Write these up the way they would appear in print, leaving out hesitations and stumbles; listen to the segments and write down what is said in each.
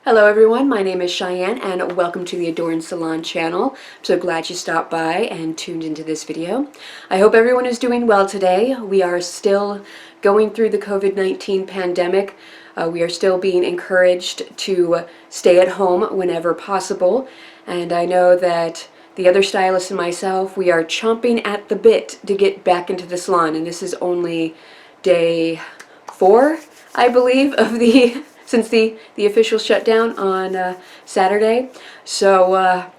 Hello everyone, my name is Cheyenne and welcome to the Adorn Salon channel. I'm so glad you stopped by and tuned into this video. I hope everyone is doing well today. We are still going through the COVID-19 pandemic. We are still being encouraged to stay at home whenever possible, and I know that the other stylists and myself, we are chomping at the bit to get back into the salon, and this is only day 4, I believe, of the since the official shutdown on Saturday. So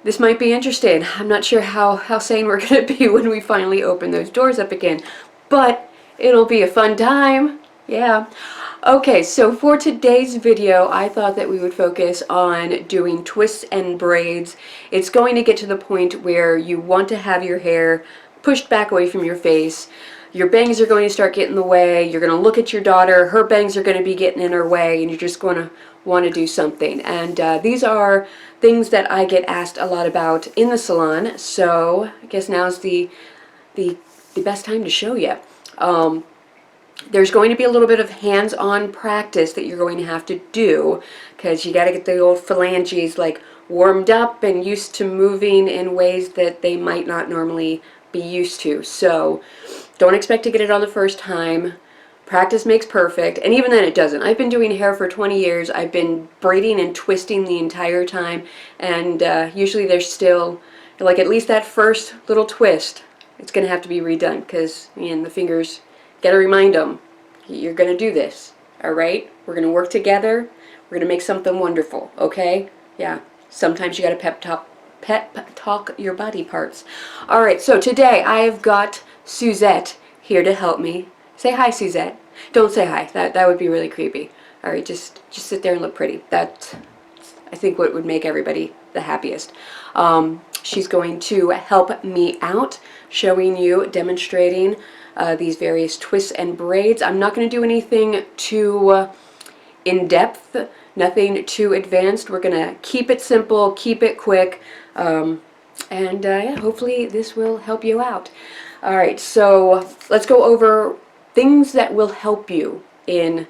this might be interesting. I'm not sure how sane we're going to be when we finally open those doors up again, but it'll be a fun time. Yeah. Okay, so for today's video, I thought that we would focus on doing twists and braids. It's going to get to the point where you want to have your hair pushed back away from your face. Your bangs are going to start getting in the way. You're going to look at your daughter. Her bangs are going to be getting in her way, and you're just going to want to do something. And these are things that I get asked a lot about in the salon. So I guess now's the best time to show you. There's going to be a little bit of hands-on practice that you're going to have to do, because you got to get the old phalanges like warmed up and used to moving in ways that they might not normally be used to. So don't expect to get it on the first time. Practice makes perfect, and even then it doesn't. I've been doing hair for 20 years. I've been braiding and twisting the entire time, and usually there's still, like, at least that first little twist, it's going to have to be redone, because the fingers, got to remind them, you're going to do this, all right? We're going to work together. We're going to make something wonderful, okay? Yeah, sometimes you got to pep talk your body parts. All right, so today I have got Suzette here to help me. Say hi, Suzette. Don't say hi. That would be really creepy. All right, just sit there and look pretty. That's, I think, what would make everybody the happiest. She's going to help me out, showing you, demonstrating these various twists and braids. I'm not going to do anything too in-depth, nothing too advanced. We're going to keep it simple, keep it quick, and yeah, hopefully this will help you out. All right, so let's go over things that will help you in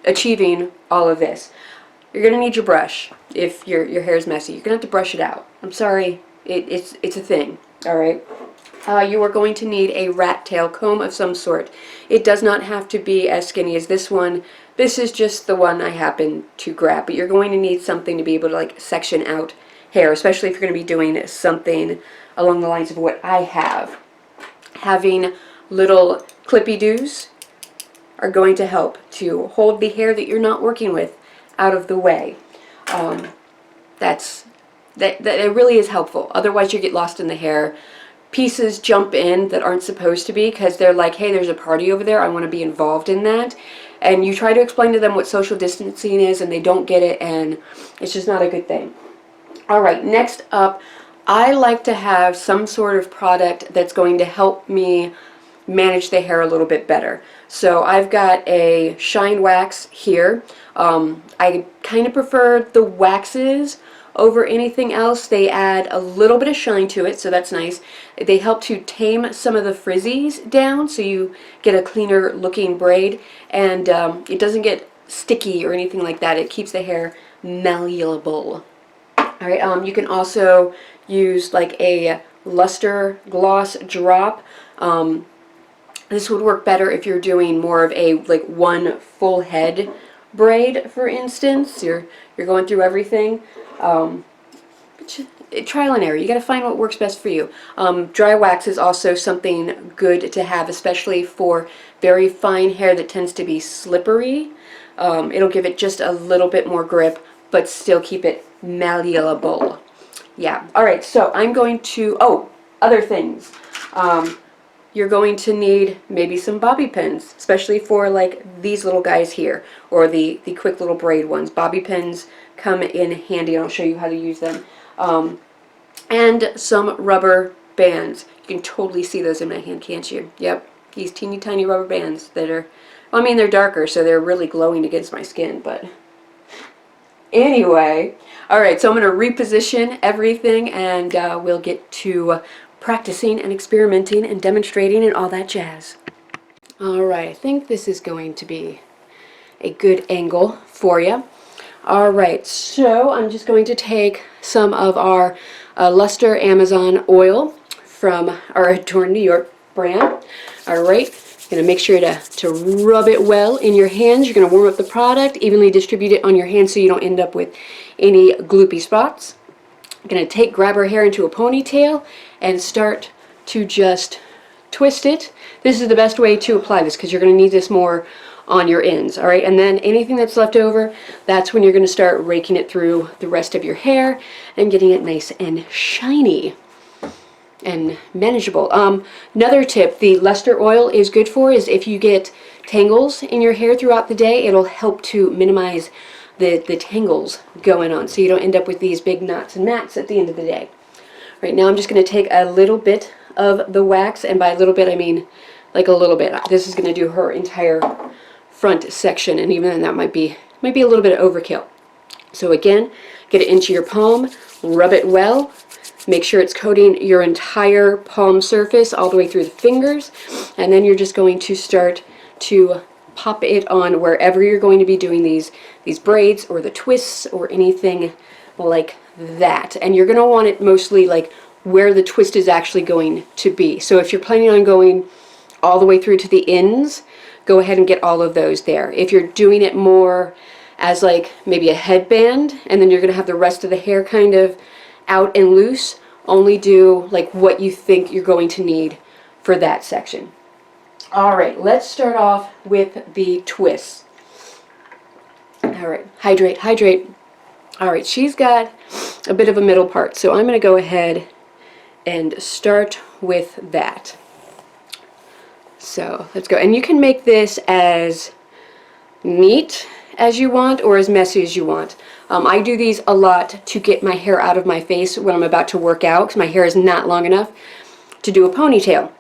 achieving all of this. You're going to need your brush if your hair is messy. You're going to have to brush it out. I'm sorry, it's a thing, all right? You are going to need a rat tail comb of some sort. It does not have to be as skinny as this one. This is just the one I happen to grab, but you're going to need something to be able to, like, section out hair, especially if you're going to be doing something along the lines of what I have. Having little clippy-doos are going to help to hold the hair that you're not working with out of the way. That really is helpful. Otherwise you get lost in the hair. Pieces jump in that aren't supposed to be because they're like, hey, there's a party over there, I want to be involved in that. And you try to explain to them what social distancing is and they don't get it, and it's just not a good thing. All right, next up, I like to have some sort of product that's going to help me manage the hair a little bit better. So I've got a shine wax here. I kind of prefer the waxes over anything else. They add a little bit of shine to it, so that's nice. They help to tame some of the frizzies down so you get a cleaner looking braid, and it doesn't get sticky or anything like that. It keeps the hair malleable. All right, you can also use like a luster gloss drop. This would work better if you're doing more of a like one full head braid, for instance. You're going through everything. Trial and error. You got to find what works best for you. Dry wax is also something good to have, especially for very fine hair that tends to be slippery. It'll give it just a little bit more grip, but still keep it malleable. Yeah. All right. So I'm going to, other things. You're going to need maybe some bobby pins, especially for like these little guys here, or the quick little braid ones. Bobby pins come in handy, and I'll show you how to use them. And some rubber bands. You can totally see those in my hand, can't you? Yep. These teeny tiny rubber bands that are, well, I mean, they're darker, so they're really glowing against my skin, but anyway. All right, so I'm going to reposition everything, and we'll get to practicing and experimenting and demonstrating and all that jazz. All right, I think this is going to be a good angle for you. All right, so I'm just going to take some of our Luster Amazon oil from our Adorn New York brand. All right, going to make sure to rub it well in your hands. You're going to warm up the product, evenly distribute it on your hands so you don't end up with any gloopy spots. I'm going to grab our hair into a ponytail and start to just twist it. This is the best way to apply this because you're going to need this more on your ends. All right, and then anything that's left over, that's when you're going to start raking it through the rest of your hair and getting it nice and shiny and manageable. Another tip the Luster oil is good for is if you get tangles in your hair throughout the day, it'll help to minimize the tangles going on so you don't end up with these big knots and mats at the end of the day. Right now I'm just going to take a little bit of the wax, and by a little bit I mean like a little bit. This is going to do her entire front section, and even then that might be a little bit of overkill. So again, get it into your palm, rub it well, make sure it's coating your entire palm surface all the way through the fingers, and then you're just going to start to pop it on wherever you're going to be doing these braids or the twists or anything like that. And you're going to want it mostly like where the twist is actually going to be. So if you're planning on going all the way through to the ends, go ahead and get all of those there. If you're doing it more as like maybe a headband and then you're going to have the rest of the hair kind of out and loose, only do like what you think you're going to need for that section. All right, let's start off with the twists. All right, hydrate, hydrate. All right, she's got a bit of a middle part, so I'm going to go ahead and start with that. So let's go, and you can make this as neat as you want or as messy as you want. I do these a lot to get my hair out of my face when I'm about to work out because my hair is not long enough to do a ponytail.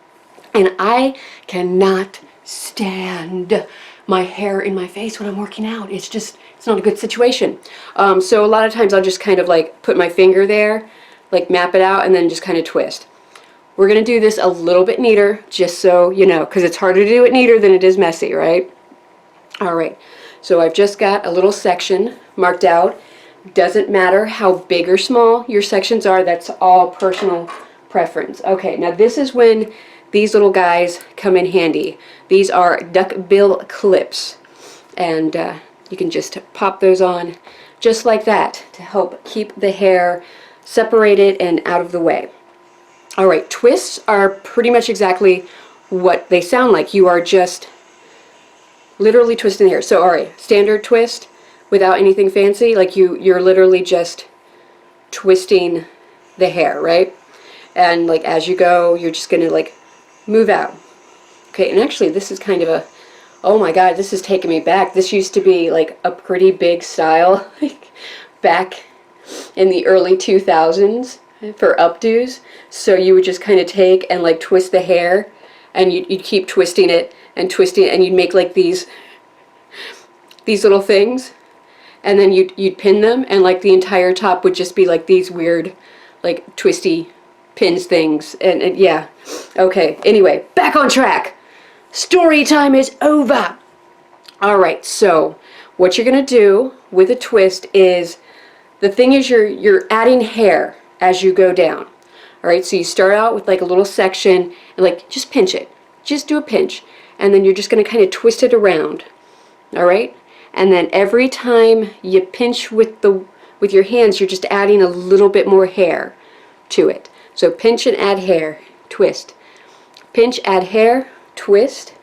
And I cannot stand my hair in my face when I'm working out. It's not a good situation. So a lot of times I'll just kind of like put my finger there, like map it out, and then just kind of twist. We're going to do this a little bit neater, just so you know, because it's harder to do it neater than it is messy, right? All right, so I've just got a little section marked out. Doesn't matter how big or small your sections are, that's all personal preference. Okay, now this is when these little guys come in handy. These are duck bill clips, and you can just pop those on just like that to help keep the hair separated and out of the way. All right, twists are pretty much exactly what they sound like. You are just literally twisting the hair. So all right, standard twist without anything fancy, like you're literally just twisting the hair, right? And like as you go, you're just gonna like move out. Okay, and actually this is kind of a, oh my god, this is taking me back. This used to be like a pretty big style like back in the early 2000s for updos. So you would just kind of take and like twist the hair, and you'd keep twisting it and twisting it, and you'd make like these little things, and then you'd pin them, and like the entire top would just be like these weird like twisty pins things, and yeah. Okay, anyway, back on track. Story time is over. All right, so what you're gonna do with a twist is, the thing is you're adding hair as you go down. All right, so you start out with like a little section and like just pinch it. Just do a pinch, and then you're just gonna kind of twist it around. All right, and then every time you pinch with your hands, you're just adding a little bit more hair to it. So pinch and add hair, twist. Pinch, add hair, twist.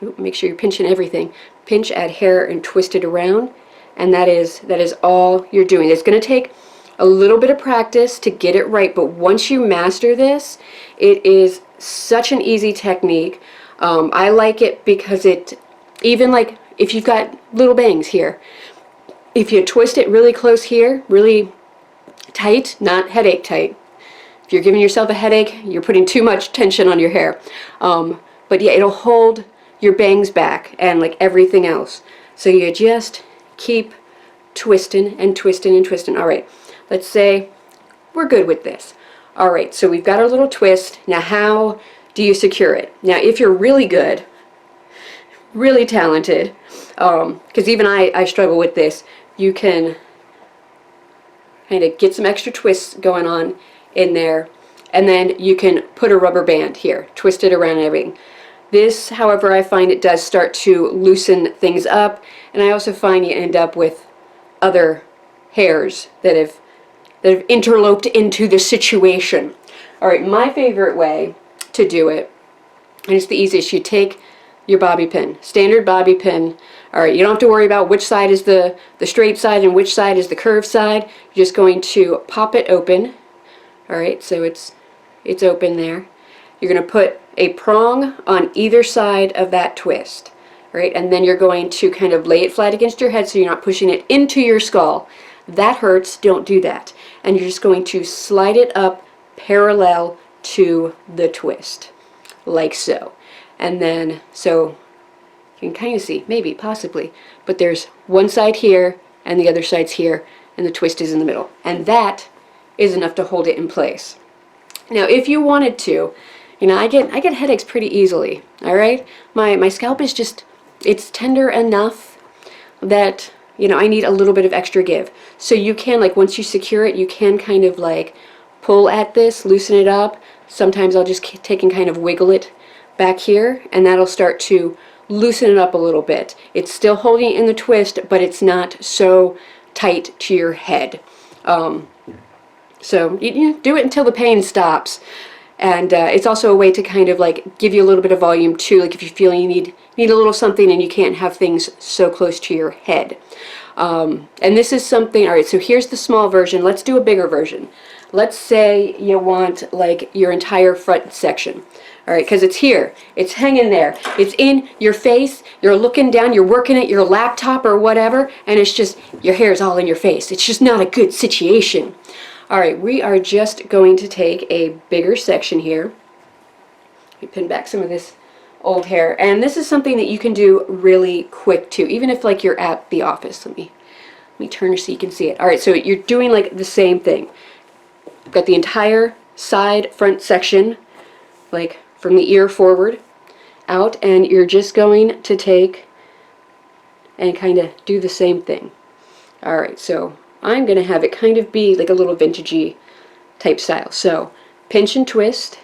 Ooh, make sure you're pinching everything. Pinch, add hair, and twist it around. And that is all you're doing. It's going to take a little bit of practice to get it right, but once you master this, it is such an easy technique. I like it because it, even like if you've got little bangs here, if you twist it really close here, really tight, not headache tight. If you're giving yourself a headache, you're putting too much tension on your hair. But yeah, it'll hold your bangs back and like everything else. So you just keep twisting and twisting and twisting. All right, let's say we're good with this. All right, so we've got our little twist. Now how do you secure it? Now if you're really good, really talented, because even I struggle with this. You can kind of get some extra twists going on in there, and then you can put a rubber band here, twist it around and everything. This, however, I find it does start to loosen things up, and I also find you end up with other hairs that have interloped into the situation. Alright, my favorite way to do it, and it's the easiest, you take your bobby pin, standard bobby pin. Alright, you don't have to worry about which side is the straight side and which side is the curved side. You're just going to pop it open. Alright, so it's open there. You're going to put a prong on either side of that twist. Right, and then you're going to kind of lay it flat against your head so you're not pushing it into your skull. That hurts, don't do that. And you're just going to slide it up parallel to the twist, like so. And then, so you can kind of see, maybe, possibly, but there's one side here and the other side's here, and the twist is in the middle. And that is enough to hold it in place. Now, if you wanted to, you know, I get headaches pretty easily, all right? My scalp is just, it's tender enough that, you know, I need a little bit of extra give. So you can, like, once you secure it, you can kind of like pull at this, loosen it up. Sometimes I'll just take and kind of wiggle it back here, and that'll start to loosen it up a little bit. It's still holding it in the twist, but it's not so tight to your head. So you do it until the pain stops. And it's also a way to kind of like give you a little bit of volume too, like if you feel you need a little something and you can't have things so close to your head. And this is something, alright, so here's the small version. Let's do a bigger version. Let's say you want like your entire front section. Alright, because it's here, it's hanging there, it's in your face, you're looking down, you're working at your laptop or whatever, and it's just, your hair's all in your face. It's just not a good situation. Alright, we are just going to take a bigger section here. Let me pin back some of this old hair. And this is something that you can do really quick too, even if like you're at the office. Let me turn so you can see it. Alright, so you're doing like the same thing. Got the entire side front section, like from the ear forward out, and you're just going to take and kind of do the same thing. Alright, so I'm going to have it kind of be like a little vintagey type style. So pinch and twist.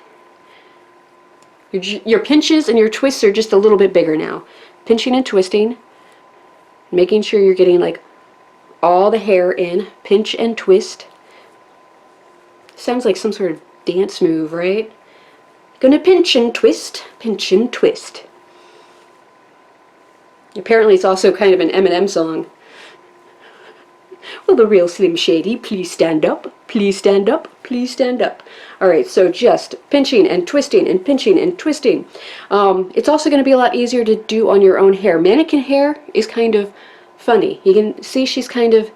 Your pinches and your twists are just a little bit bigger now. Pinching and twisting, making sure you're getting like all the hair in. Pinch and twist. Sounds like some sort of dance move, right? Gonna pinch and twist, pinch and twist. Apparently it's also kind of an Eminem song. Will the real Slim Shady please stand up? Please stand up? Please stand up. Alright, so just pinching and twisting and pinching and twisting. It's also going to be a lot easier to do on your own hair. Mannequin hair is kind of funny. You can see she's kind of,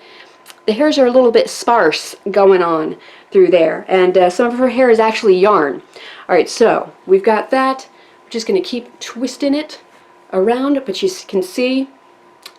the hairs are a little bit sparse going on through there. And some of her hair is actually yarn. Alright, so we've got that. We're just going to keep twisting it around, but you can see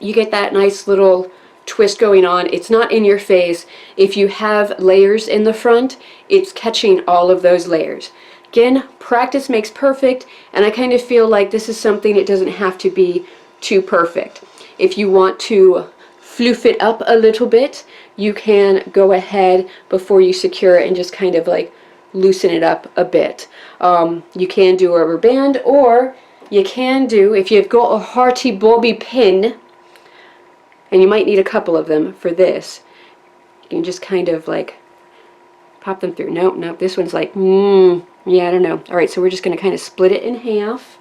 you get that nice little twist going on. It's not in your face. If you have layers in the front, it's catching all of those layers. Again, practice makes perfect, and I kind of feel like this is something that doesn't have to be too perfect. If you want to floof it up a little bit, you can go ahead before you secure it and just kind of like loosen it up a bit. You can do a rubber band, or you can do, if you've got a hearty bobby pin, and you might need a couple of them for this, you can just kind of like pop them through. Nope, this one's like, yeah, I don't know. Alright, so we're just going to kind of split it in half,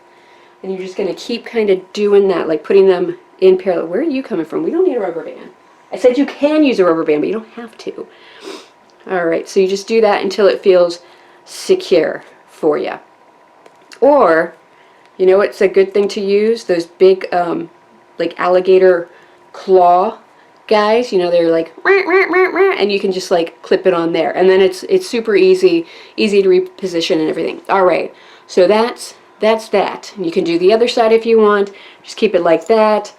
and you're just going to keep kind of doing that, like putting them in parallel. Where are you coming from? We don't need a rubber band. I said you can use a rubber band, but you don't have to. Alright, so you just do that until it feels secure for you. Or, you know what's a good thing to use? Those big, like alligator claw guys, you know, they're like and you can just like clip it on there, and then it's super easy to reposition and everything. Alright, so that's that. And you can do the other side if you want. Just keep it like that.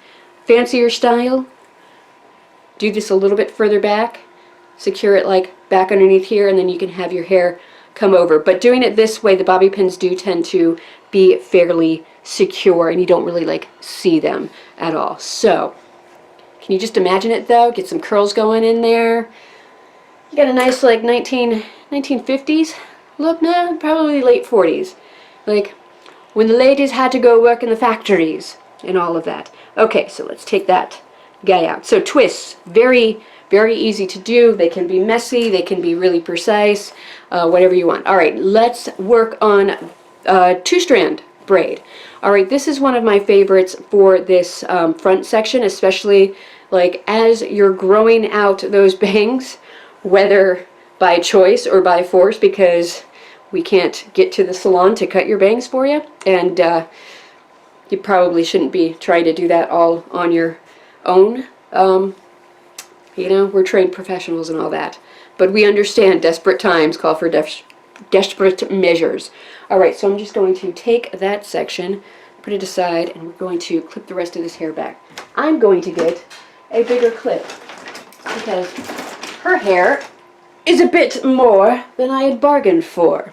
Fancier style, do this a little bit further back, secure it like back underneath here, and then you can have your hair come over. But doing it this way, the bobby pins do tend to be fairly secure and you don't really like see them at all. So can you just imagine it though? Get some curls going in there. You got a nice like 1950s look now, probably late 40s. Like when the ladies had to go work in the factories and all of that. Okay, so let's take that guy out. So twists, very, very easy to do. They can be messy, they can be really precise, whatever you want. All right, let's work on two-strand braid. All right, this is one of my favorites for this front section, especially like as you're growing out those bangs, whether by choice or by force, because we can't get to the salon to cut your bangs for you, and you probably shouldn't be trying to do that all on your own. You know, we're trained professionals and all that, but we understand desperate times call for desperate measures. All right, so I'm just going to take that section, put it aside, and we're going to clip the rest of this hair back. I'm going to get a bigger clip because her hair is a bit more than I had bargained for.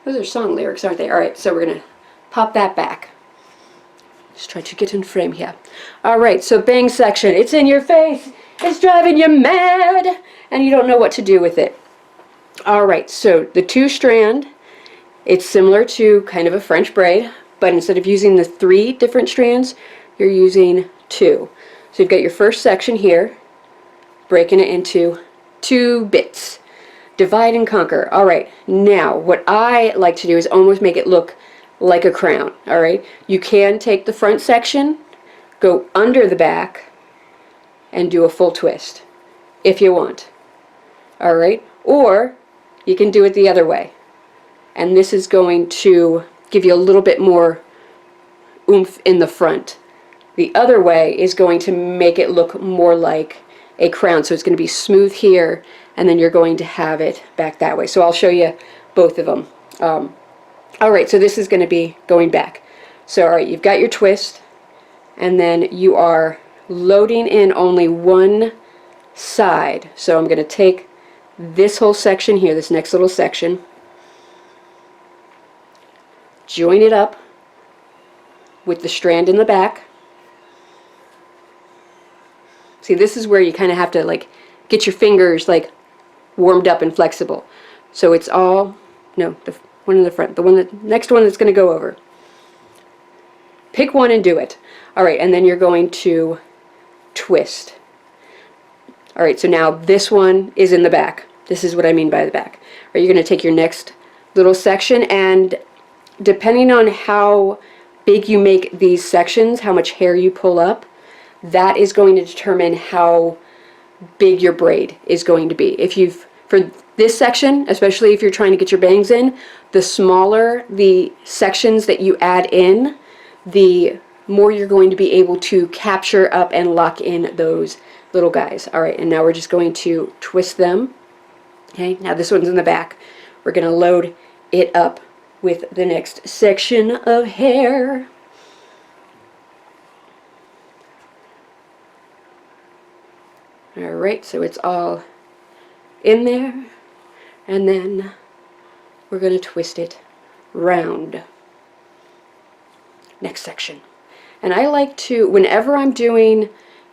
Those are song lyrics, aren't they? All right, so we're going to pop that back. Just try to get in frame here. All right, so bang section. It's in your face. It's driving you mad, and you don't know what to do with it. All right, so the two-strand, it's similar to kind of a French braid, but instead of using the 3 different strands, you're using 2. So you've got your first section here, breaking it into 2 bits. Divide and conquer. All right, now what I like to do is almost make it look like a crown. All right, you can take the front section, go under the back, and do a full twist if you want. All right, or you can do it the other way, and this is going to give you a little bit more oomph in the front. The other way is going to make it look more like a crown, so it's going to be smooth here, and then you're going to have it back that way. So I'll show you both of them. All right, so this is going to be going back. So all right, you've got your twist, and then you are loading in only one side. So I'm going to take this whole section here, this next little section, join it up with the strand in the back. See, this is where you kind of have to like get your fingers like warmed up and flexible. So it's all, no, the one in the front, the next one that's going to go over. Pick one and do it. All right, and then you're going to twist. All right, so now this one is in the back. This is what I mean by the back. All right, you're going to take your next little section, and depending on how big you make these sections, how much hair you pull up, that is going to determine how big your braid is going to be. If you've, for this section, especially if you're trying to get your bangs in, the smaller the sections that you add in, the more you're going to be able to capture up and lock in those little guys. All right, and now we're just going to twist them. Okay, now this one's in the back. We're going to load it up with the next section of hair. All right, so it's all in there, and then we're going to twist it round. Next section. And I like to, whenever I'm doing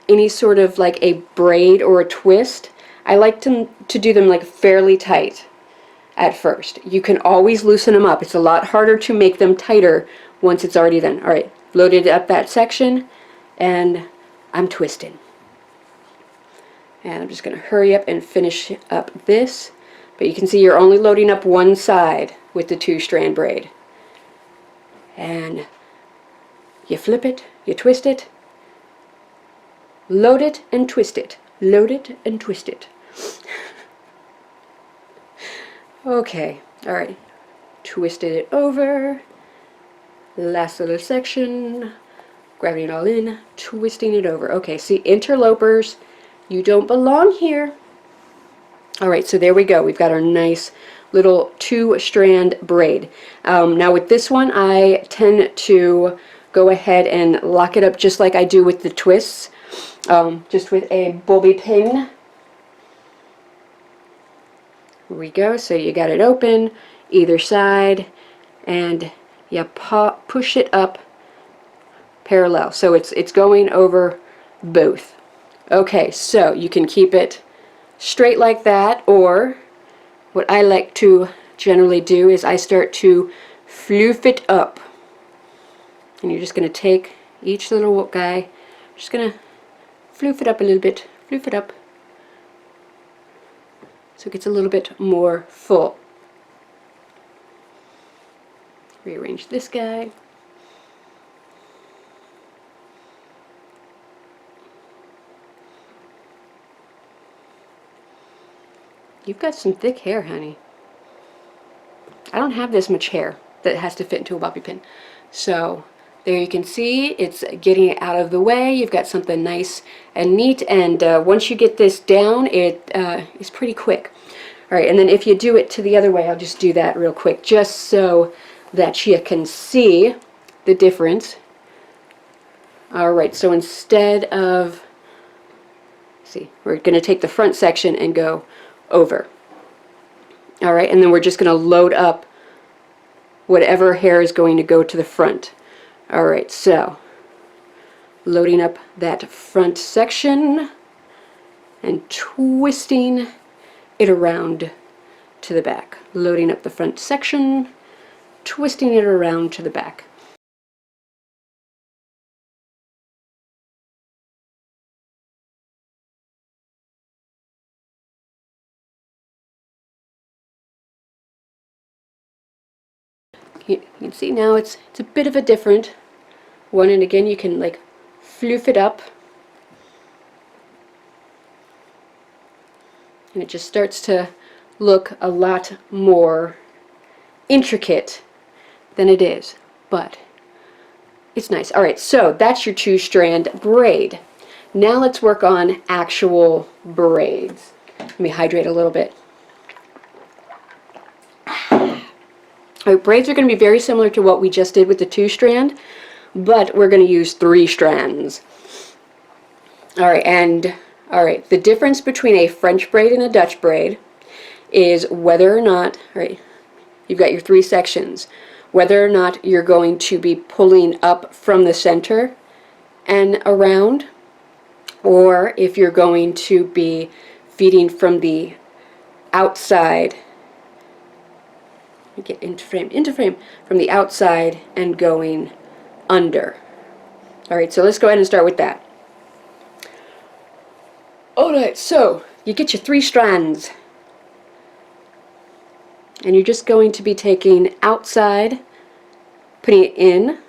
any sort of like a braid or a twist, I like to do them like fairly tight at first. You can always loosen them up. It's a lot harder to make them tighter once it's already done. All right, loaded up that section, and I'm twisting. And I'm just going to hurry up and finish up this. But you can see you're only loading up one side with the two-strand braid. And you flip it, you twist it, load it and twist it, load it and twist it. Okay, alright, twisted it over, last little section, grabbing it all in, twisting it over. Okay, see, interlopers, you don't belong here. Alright, so there we go. We've got our nice little two-strand braid. Now with this one, I tend to go ahead and lock it up just like I do with the twists, just with a bobby pin. Here we go. So you got it open either side, and you push it up parallel. So it's going over both. Okay, so you can keep it straight like that, or what I like to generally do is I start to floof it up. And you're just going to take each little guy, just going to floof it up a little bit, floof it up, so it gets a little bit more full. Rearrange this guy. You've got some thick hair, honey. I don't have this much hair that has to fit into a bobby pin. So there you can see it's getting it out of the way. You've got something nice and neat, and once you get this down, it is pretty quick. Alright, and then if you do it to the other way, I'll just do that real quick, just so that you can see the difference. Alright, so instead of, see, we're going to take the front section and go over. Alright, and then we're just going to load up whatever hair is going to go to the front. Alright, so loading up that front section and twisting it around to the back. Loading up the front section, twisting it around to the back. You can see now it's a bit of a different one, and again you can like floof it up, and it just starts to look a lot more intricate than it is, but it's nice. Alright, so that's your 2-strand braid. Now let's work on actual braids. Let me hydrate a little bit. Alright, braids are going to be very similar to what we just did with the 2-strand, but we're going to use 3 strands. Alright, the difference between a French braid and a Dutch braid is whether or not, alright, you've got your 3 sections, whether or not you're going to be pulling up from the center and around, or if you're going to be feeding from the outside. Get into frame, from the outside and going under. Alright, so let's go ahead and start with that. Alright, so you get your 3 strands, and you're just going to be taking outside, putting it in,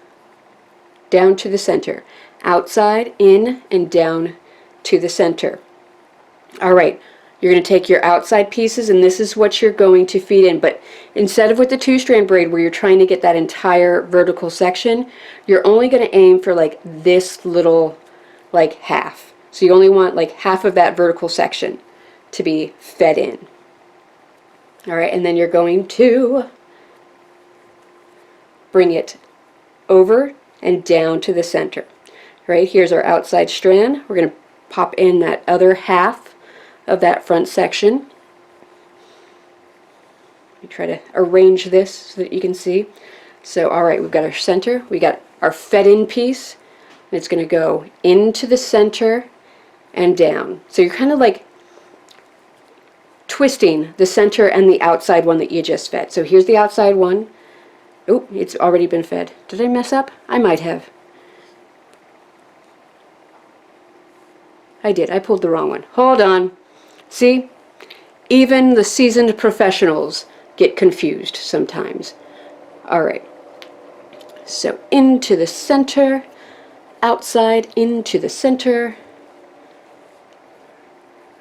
down to the center, outside, in, and down to the center. Alright, you're going to take your outside pieces, and this is what you're going to feed in, but instead of with the 2-strand braid where you're trying to get that entire vertical section, you're only going to aim for like this little like half. So you only want like half of that vertical section to be fed in. Alright, and then you're going to bring it over and down to the center. Right, here's our outside strand. We're going to pop in that other half of that front section. We try to arrange this so that you can see. So alright, we've got our center, we got our fed in piece, and it's going to go into the center and down. So you're kind of like twisting the center and the outside one that you just fed. So here's the outside one. Oh, it's already been fed. Did I mess up? I might have. I did. I pulled the wrong one. Hold on. See? Even the seasoned professionals get confused sometimes. Alright. So into the center, outside, into the center.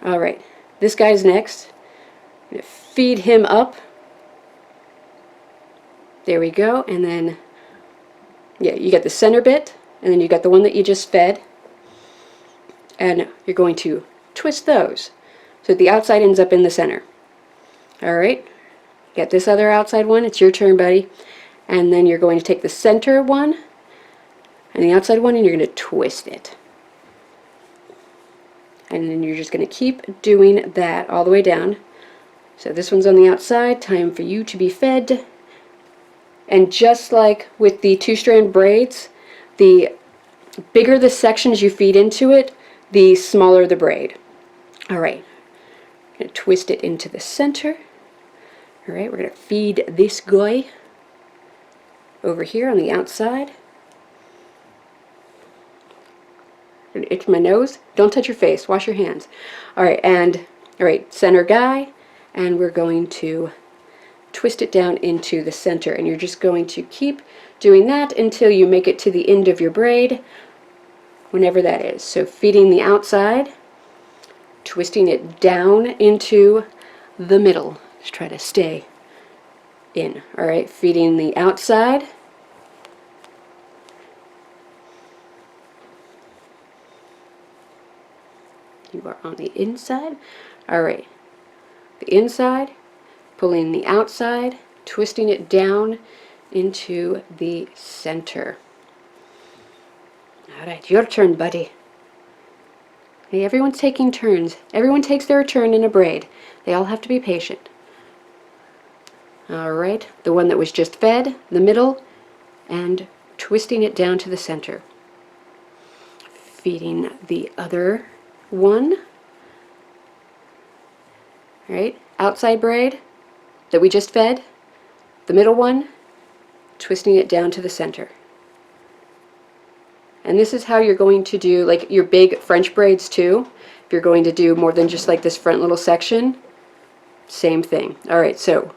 Alright. This guy's next. I'm going to feed him up. There we go. And then, yeah, you got the center bit, and then you got the one that you just fed. And you're going to twist those so the outside ends up in the center. Alright, get this other outside one. It's your turn, buddy. And then you're going to take the center one and the outside one, and you're going to twist it. And then you're just going to keep doing that all the way down. So this one's on the outside. Time for you to be fed. And just like with the 2-strand braids, the bigger the sections you feed into it, the smaller the braid. All right, I'm going to twist it into the center. All right, we're going to feed this guy over here on the outside. I'm going to itch my nose. Don't touch your face. Wash your hands. All right, center guy, and we're going to twist it down into the center, and you're just going to keep doing that until you make it to the end of your braid, whenever that is. So feeding the outside, twisting it down into the middle. Just try to stay in. All right, feeding the outside, you are on the inside. All right, the inside, pulling the outside, twisting it down into the center. All right, your turn, buddy. Hey, everyone's taking turns. Everyone takes their turn in a braid. They all have to be patient. All right, the one that was just fed, the middle, and twisting it down to the center. Feeding the other one. All right, outside braid that we just fed, the middle one, twisting it down to the center. And this is how you're going to do like your big French braids too. If you're going to do more than just like this front little section, same thing. All right, so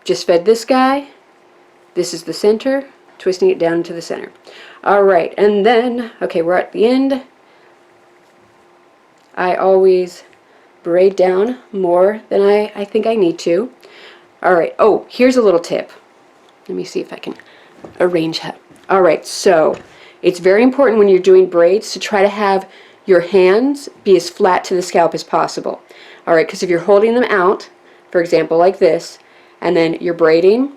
just fed this guy. This is the center, twisting it down to the center. All right, and then, okay, we're at the end. I always braid down more than I think I need to. All right, oh, here's a little tip. Let me see if I can arrange that. All right, so it's very important when you're doing braids to try to have your hands be as flat to the scalp as possible. All right, because if you're holding them out, for example, like this, and then you're braiding,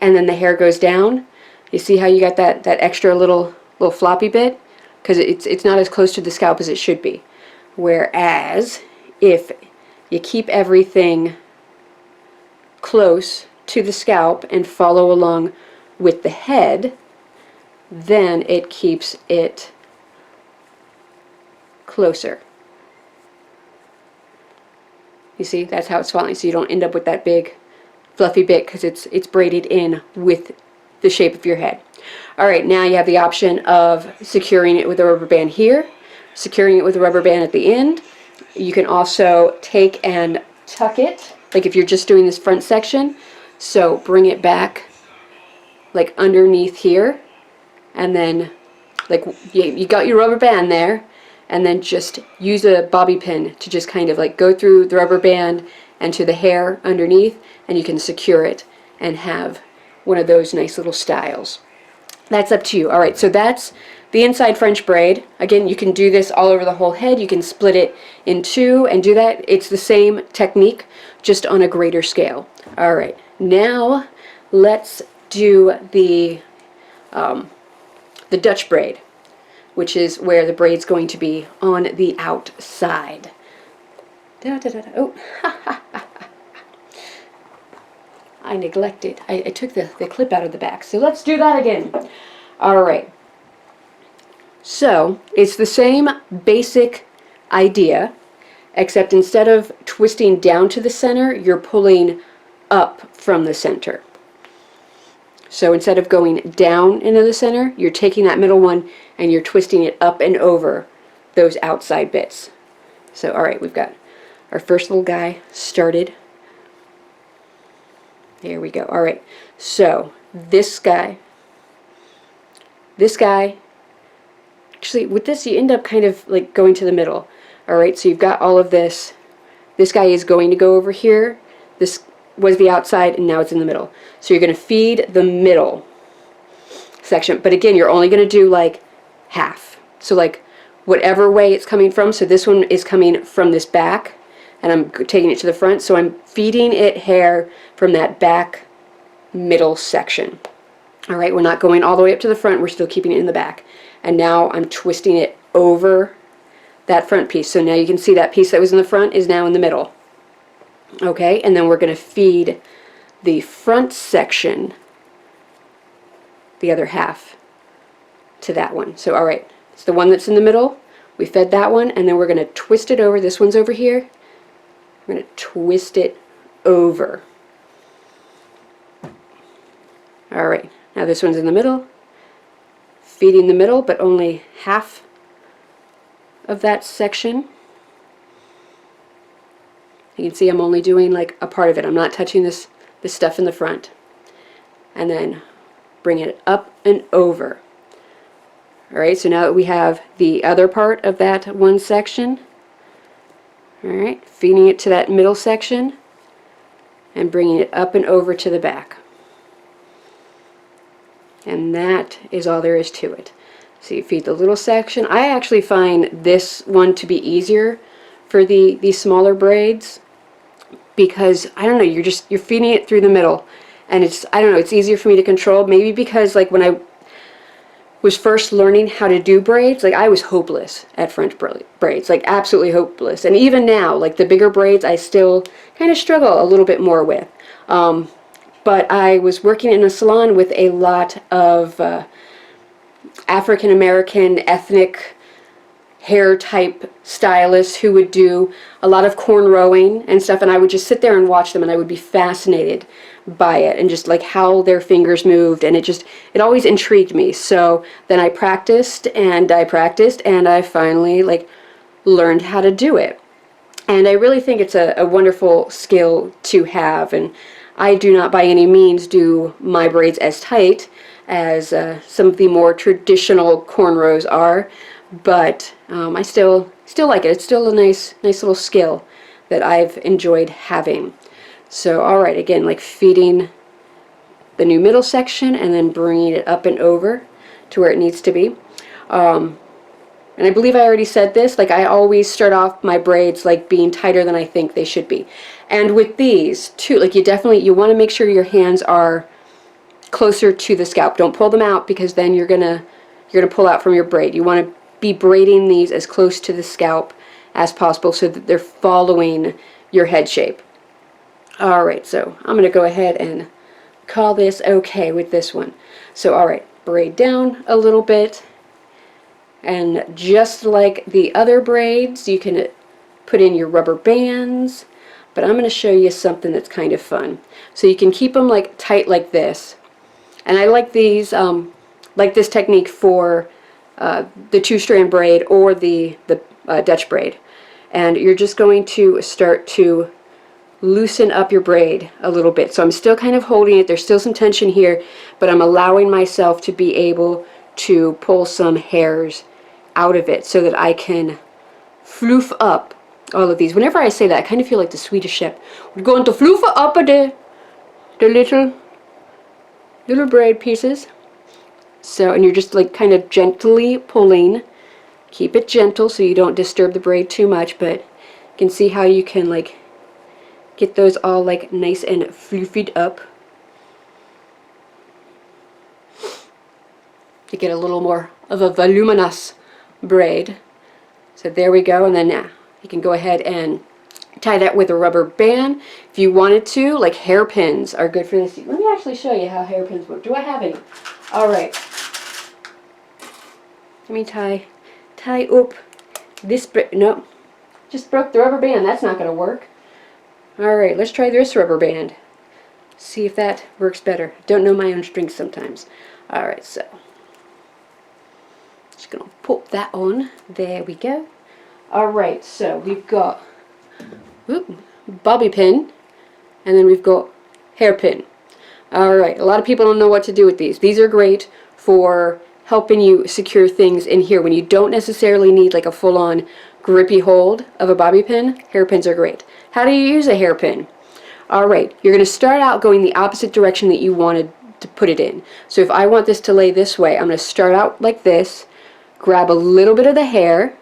and then the hair goes down, you see how you got that extra little floppy bit? Because it's not as close to the scalp as it should be. Whereas if you keep everything close to the scalp and follow along with the head, then it keeps it closer. You see, that's how it's falling, so you don't end up with that big fluffy bit because it's braided in with the shape of your head. All right, now you have the option of securing it with a rubber band here, securing it with a rubber band at the end. You can also take and tuck it, like if you're just doing this front section, so bring it back like underneath here, and then like you got your rubber band there, and then just use a bobby pin to just kind of like go through the rubber band and to the hair underneath, and you can secure it and have one of those nice little styles. That's up to you. All right, so that's the inside French braid. Again, you can do this all over the whole head. You can split it in two and do that. It's the same technique, just on a greater scale. All right, now let's do the Dutch braid, which is where the braid's going to be on the outside. Da, da, da, da. Oh, I neglected. I took the clip out of the back. So let's do that again. All right. So it's the same basic idea, except instead of twisting down to the center, you're pulling up from the center. So instead of going down into the center, you're taking that middle one and you're twisting it up and over those outside bits. So all right, we've got our first little guy started. There we go. All right, so this guy, actually with this you end up kind of like going to the middle. All right, so you've got all of this. This guy is going to go over here. This was the outside and now it's in the middle. So you're going to feed the middle section, but again, you're only going to do like half. So like whatever way it's coming from. So this one is coming from this back, and I'm taking it to the front, so I'm feeding it hair from that back middle section. All right, we're not going all the way up to the front, we're still keeping it in the back. And now I'm twisting it over that front piece. So now you can see that piece that was in the front is now in the middle. Okay, and then we're going to feed the front section the other half to that one. So alright, it's the one that's in the middle. We fed that one, and then we're going to twist it over. This one's over here. We're going to twist it over. Alright, now this one's in the middle. Feeding the middle, but only half of that section. You can see I'm only doing like a part of it. I'm not touching this stuff in the front. And then bring it up and over. Alright, so now that we have the other part of that one section, alright, feeding it to that middle section and bringing it up and over to the back. And that is all there is to it. So you feed the little section. I actually find this one to be easier for these smaller braids because, I don't know, you're feeding it through the middle, and it's, I don't know, it's easier for me to control. Maybe because like when I was first learning how to do braids, like I was hopeless at French braids, like absolutely hopeless. And even now, like the bigger braids, I still kind of struggle a little bit more with. But I was working in a salon with a lot of African American ethnic hair type stylists who would do a lot of cornrowing and stuff, and I would just sit there and watch them, and I would be fascinated by it and just like how their fingers moved, and it always intrigued me. So then I practiced and I practiced, and I finally like learned how to do it. And I really think it's a wonderful skill to have, and I do not by any means do my braids as tight as some of the more traditional cornrows are, but I still like it. It's still a nice little skill that I've enjoyed having. So alright, again, like feeding the new middle section and then bringing it up and over to where it needs to be. And I believe I already said this, like I always start off my braids like being tighter than I think they should be. And with these too, like you want to make sure your hands are closer to the scalp. Don't pull them out, because then you're gonna pull out from your braid. You want to be braiding these as close to the scalp as possible so that they're following your head shape. Alright, so I'm gonna go ahead and call this okay with this one. So alright, braid down a little bit, and just like the other braids, you can put in your rubber bands, but I'm going to show you something that's kind of fun. So you can keep them like tight like this, and I like these, like this technique for the two-strand braid or the Dutch braid. And you're just going to start to loosen up your braid a little bit. So I'm still kind of holding it, there's still some tension here, but I'm allowing myself to be able to pull some hairs out of it so that I can floof up all of these. Whenever I say that, I kind of feel like the Swedish chef. We're going to floof up the little braid pieces. So, and you're just like kind of gently pulling. Keep it gentle so you don't disturb the braid too much, but you can see how you can like get those all like nice and floofied up to get a little more of a voluminous braid. So there we go, and then now you can go ahead and tie that with a rubber band. If you wanted to, like hairpins are good for this. Let me actually show you how hairpins work. Do I have any? Alright. Let me tie up this, no, just broke the rubber band. That's not going to work. Alright, let's try this rubber band. See if that works better. Don't know my own strings sometimes. Alright, so just going to pop that on. There we go. Alright, so we've got bobby pin, and then we've got hairpin. Alright, a lot of people don't know what to do with these. These are great for helping you secure things in here when you don't necessarily need like a full-on grippy hold of a bobby pin. Hairpins are great. How do you use a hairpin? Alright, you're going to start out going the opposite direction that you wanted to put it in. So if I want this to lay this way, I'm going to start out like this, grab a little bit of the hair,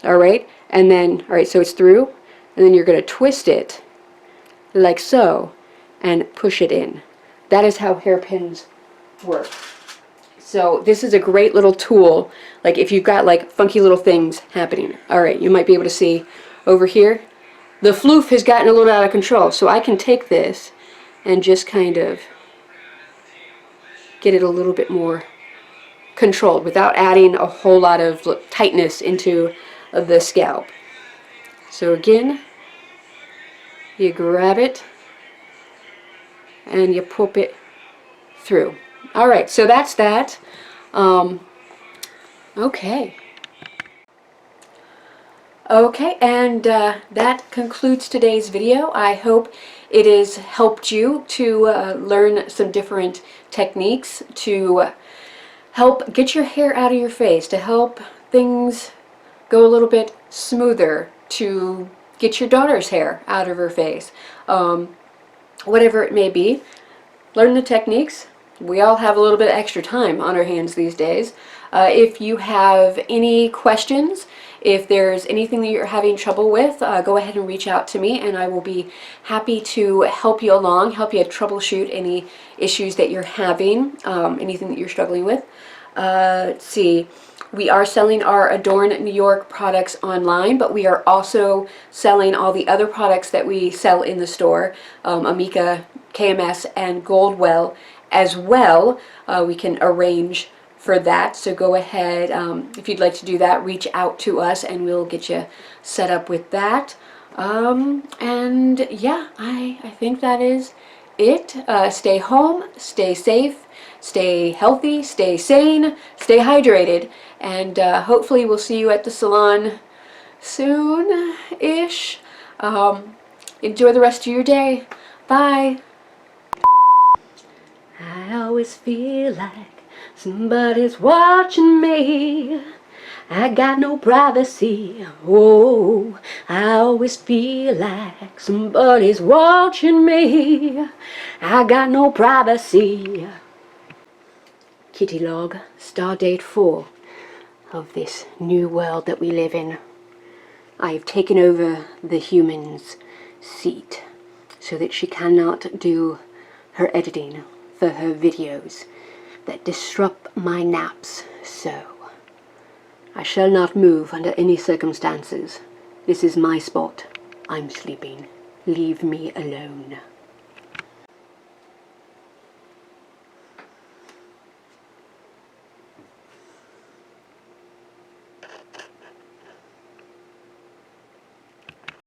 alright, and then, alright, so it's through, and then you're going to twist it like so and push it in. That is how hairpins work. So this is a great little tool, like if you've got like funky little things happening. Alright, you might be able to see over here, the floof has gotten a little out of control, so I can take this and just kind of get it a little bit more controlled without adding a whole lot of tightness into the scalp. So again, you grab it and you pop it through. Alright, so that's that. Okay. Okay, and that concludes today's video. I hope it has helped you to learn some different techniques to help get your hair out of your face, to help things go a little bit smoother, to get your daughter's hair out of her face. Whatever it may be, learn the techniques. We all have a little bit of extra time on our hands these days. If you have any questions, if there's anything that you're having trouble with, go ahead and reach out to me and I will be happy to help you along, help you troubleshoot any issues that you're having, anything that you're struggling with. Let's see. We are selling our Adorn New York products online, but we are also selling all the other products that we sell in the store, Amika, KMS, and Goldwell as well. We can arrange for that, so go ahead, if you'd like to do that, reach out to us and we'll get you set up with that. And yeah, I think that is it. Stay home, stay safe, stay healthy, stay sane, stay hydrated, and hopefully we'll see you at the salon soon-ish. Enjoy the rest of your day. Bye. I always feel like somebody's watching me. I got no privacy. Oh, I always feel like somebody's watching me. I got no privacy. Kitty log, stardate 4 of this new world that we live in. I have taken over the human's seat so that she cannot do her editing for her videos that disrupt my naps, so I shall not move under any circumstances. This is my spot. I'm sleeping. Leave me alone.